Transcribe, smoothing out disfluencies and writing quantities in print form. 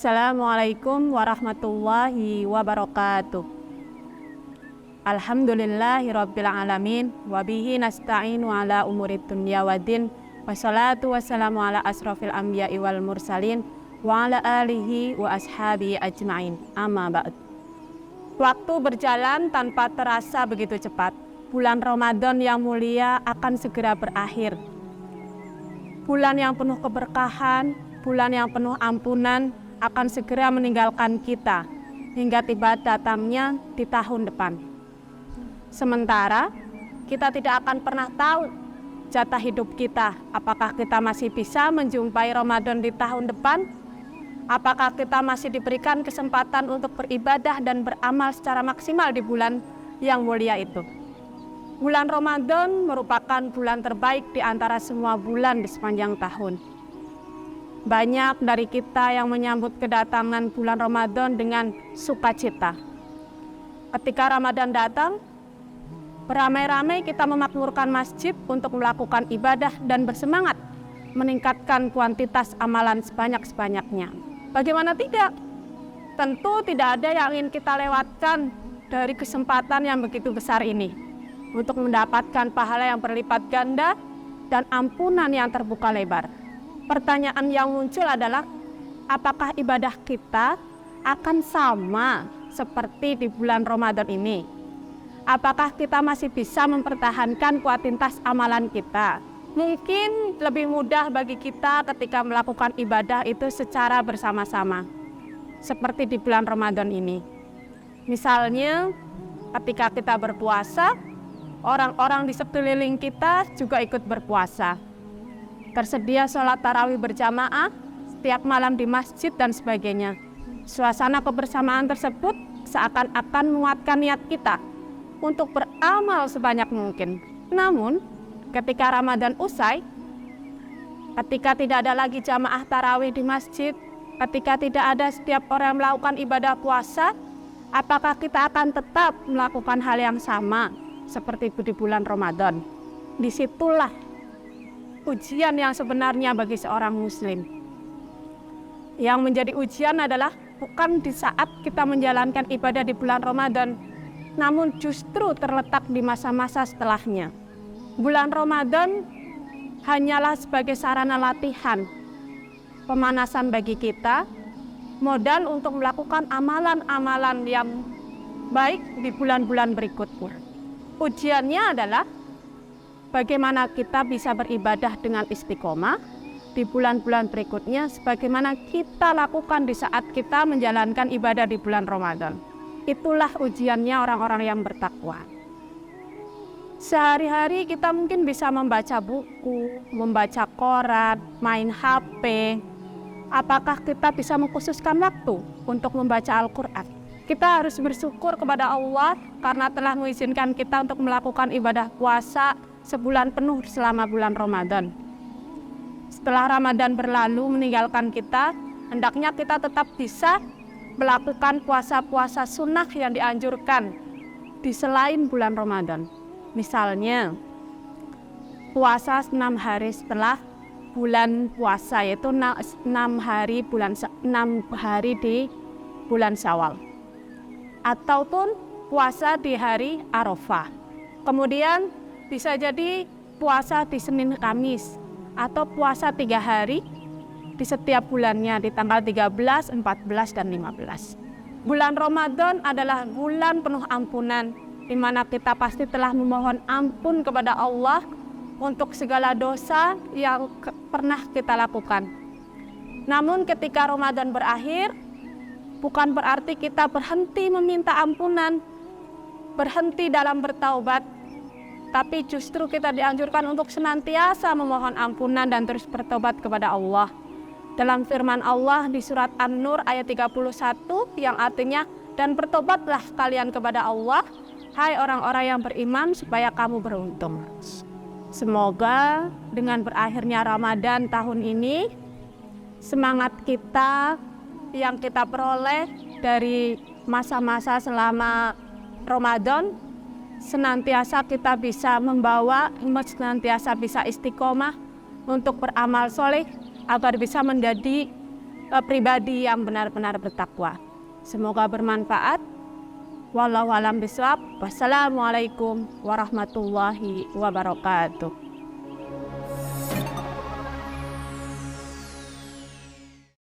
Assalamualaikum warahmatullahi wabarakatuh. Alhamdulillahirabbil alamin wa bihi nasta'inu ala umurid dunya waddin. Wassalatu wassalamu ala asrofil anbiya'i wal mursalin wa ala alihi wa ashabihi ajma'in. Amma ba'd. Waktu berjalan tanpa terasa begitu cepat. Bulan Ramadan yang mulia akan segera berakhir. Bulan yang penuh keberkahan, bulan yang penuh ampunan akan segera meninggalkan kita hingga tiba datangnya di tahun depan. Sementara kita tidak akan pernah tahu jatah hidup kita, apakah kita masih bisa menjumpai Ramadan di tahun depan, apakah kita masih diberikan kesempatan untuk beribadah dan beramal secara maksimal di bulan yang mulia itu. Bulan Ramadan merupakan bulan terbaik di antara semua bulan di sepanjang tahun. Banyak dari kita yang menyambut kedatangan bulan Ramadan dengan sukacita. Ketika Ramadan datang, beramai-ramai kita memakmurkan masjid untuk melakukan ibadah dan bersemangat meningkatkan kuantitas amalan sebanyak-banyaknya. Bagaimana tidak? Tentu tidak ada yang ingin kita lewatkan dari kesempatan yang begitu besar ini untuk mendapatkan pahala yang berlipat ganda dan ampunan yang terbuka lebar. Pertanyaan yang muncul adalah, apakah ibadah kita akan sama seperti di bulan Ramadan ini? Apakah kita masih bisa mempertahankan kuantitas amalan kita? Mungkin lebih mudah bagi kita ketika melakukan ibadah itu secara bersama-sama, seperti di bulan Ramadan ini. Misalnya, ketika kita berpuasa, orang-orang di sekeliling kita juga ikut berpuasa. Tersedia sholat tarawih berjamaah setiap malam di masjid dan sebagainya. Suasana kebersamaan tersebut seakan-akan menguatkan niat kita untuk beramal sebanyak mungkin. Namun, ketika Ramadan usai, ketika tidak ada lagi jamaah tarawih di masjid, ketika tidak ada setiap orang yang melakukan ibadah puasa, apakah kita akan tetap melakukan hal yang sama seperti di bulan Ramadan? Disitulah ujian yang sebenarnya bagi seorang muslim. Yang menjadi ujian adalah bukan di saat kita menjalankan ibadah di bulan Ramadan, namun justru terletak di masa-masa setelahnya. Bulan Ramadan hanyalah sebagai sarana latihan, pemanasan bagi kita, modal untuk melakukan amalan-amalan yang baik di bulan-bulan berikutnya. Ujiannya adalah bagaimana kita bisa beribadah dengan istiqomah di bulan-bulan berikutnya, sebagaimana kita lakukan di saat kita menjalankan ibadah di bulan Ramadan. Itulah ujiannya orang-orang yang bertakwa. Sehari-hari kita mungkin bisa membaca buku, membaca koran, main HP. Apakah kita bisa mengkhususkan waktu untuk membaca Al-Quran? Kita harus bersyukur kepada Allah karena telah mengizinkan kita untuk melakukan ibadah puasa sebulan penuh selama bulan Ramadan. Setelah Ramadan berlalu meninggalkan kita, hendaknya kita tetap bisa melakukan puasa-puasa sunnah yang dianjurkan di selain bulan Ramadan. Misalnya, puasa 6 hari setelah bulan puasa, yaitu 6 hari di bulan Syawal. Ataupun puasa di hari Arafah. Kemudian bisa jadi puasa di Senin Kamis, atau puasa 3 hari di setiap bulannya di tanggal 13, 14, dan 15. Bulan Ramadan adalah bulan penuh ampunan, di mana kita pasti telah memohon ampun kepada Allah untuk segala dosa yang pernah kita lakukan. Namun ketika Ramadan berakhir, bukan berarti kita berhenti meminta ampunan, berhenti dalam bertaubat, tapi justru kita dianjurkan untuk senantiasa memohon ampunan dan terus bertobat kepada Allah. Dalam firman Allah di surat An-Nur ayat 31 yang artinya, dan bertobatlah kalian kepada Allah, hai orang-orang yang beriman, supaya kamu beruntung. Semoga dengan berakhirnya Ramadan tahun ini, semangat kita yang kita peroleh dari masa-masa selama Ramadan senantiasa kita bisa membawa, senantiasa bisa istiqomah untuk beramal soleh agar bisa menjadi pribadi yang benar-benar bertakwa. Semoga bermanfaat. Wallahu a'lam bishawab. Wassalamualaikum warahmatullahi wabarakatuh.